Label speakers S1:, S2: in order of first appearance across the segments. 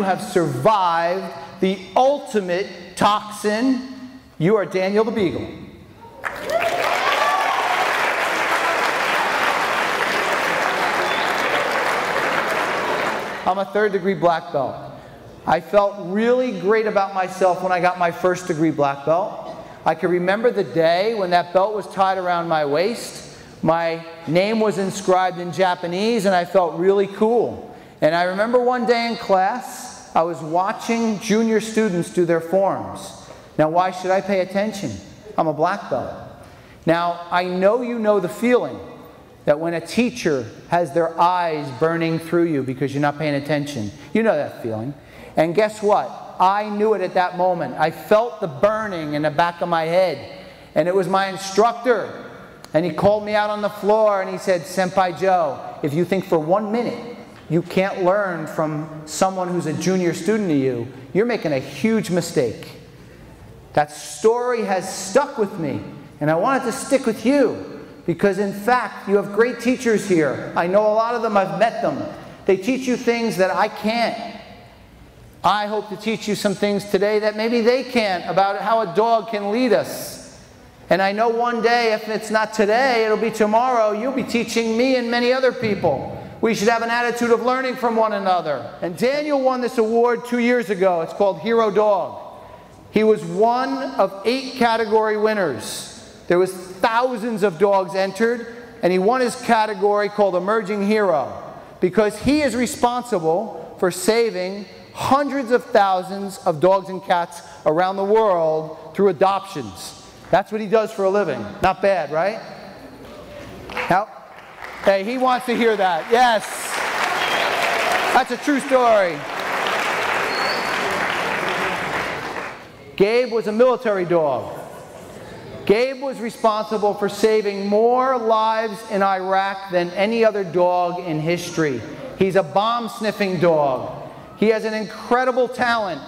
S1: have survived the ultimate toxin. You are Daniel the Beagle. I'm a third-degree black belt. I felt really great about myself when I got my first-degree black belt. I can remember the day when that belt was tied around my waist. My name was inscribed in Japanese, and I felt really cool. And I remember one day in class, I was watching junior students do their forms. Now, why should I pay attention? I'm a black belt. Now, I know you know the feeling that when a teacher has their eyes burning through you because you're not paying attention. You know that feeling. And guess what? I knew it at that moment. I felt the burning in the back of my head. And it was my instructor. And he called me out on the floor and he said, "Senpai Joe, if you think for 1 minute you can't learn from someone who's a junior student to you, you're making a huge mistake." That story has stuck with me. And I want it to stick with you. Because in fact, you have great teachers here. I know a lot of them, I've met them. They teach you things that I can't. I hope to teach you some things today that maybe they can't, about how a dog can lead us. And I know one day, if it's not today, it'll be tomorrow, you'll be teaching me and many other people. We should have an attitude of learning from one another. And Daniel won this award 2 years ago. It's called Hero Dog. He was one of 8 category winners. There was thousands of dogs entered, and he won his category called Emerging Hero because he is responsible for saving hundreds of thousands of dogs and cats around the world through adoptions. That's what he does for a living. Not bad, right? Now, hey, he wants to hear that. Yes. That's a true story. Gabe was a military dog. Gabe was responsible for saving more lives in Iraq than any other dog in history. He's a bomb-sniffing dog. He has an incredible talent.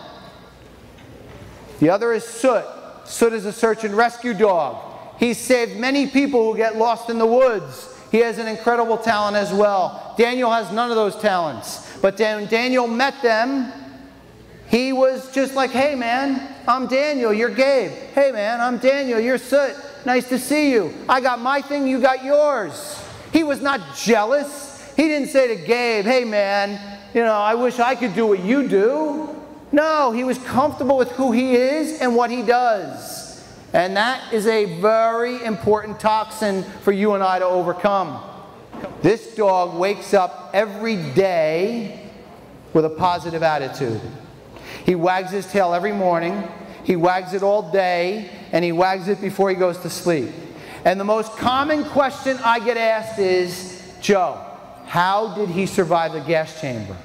S1: The other is Soot. Soot is a search and rescue dog. He's saved many people who get lost in the woods. He has an incredible talent as well. Daniel has none of those talents. But when Daniel met them, he was just like, "Hey man, I'm Daniel, you're Gabe. Hey man, I'm Daniel, you're Soot. Nice to see you. I got my thing, you got yours." He was not jealous. He didn't say to Gabe, "Hey man, you know, I wish I could do what you do." No, he was comfortable with who he is and what he does. And that is a very important toxin for you and I to overcome. This dog wakes up every day with a positive attitude. He wags his tail every morning, he wags it all day, and he wags it before he goes to sleep. And the most common question I get asked is, "Joe, how did he survive the gas chamber?"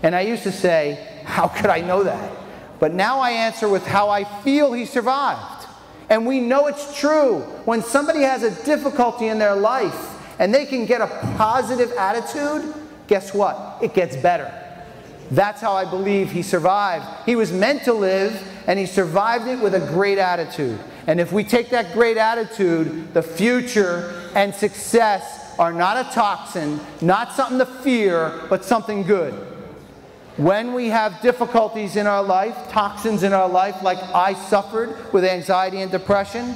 S1: And I used to say, "How could I know that?" But now I answer with how I feel he survived. And we know it's true. When somebody has a difficulty in their life and they can get a positive attitude, guess what? It gets better. That's how I believe he survived. He was meant to live, and he survived it with a great attitude. And if we take that great attitude, the future and success are not a toxin, not something to fear, but something good. When we have difficulties in our life, toxins in our life, like I suffered with anxiety and depression,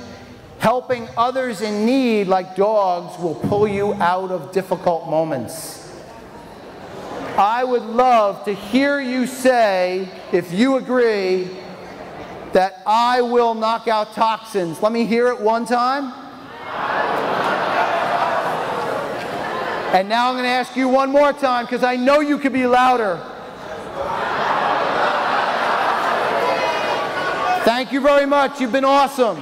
S1: helping others in need, like dogs, will pull you out of difficult moments. I would love to hear you say, if you agree, that I will knock out toxins. Let me hear it one time. And now I'm going to ask you one more time because I know you could be louder. Thank you very much. You've been awesome.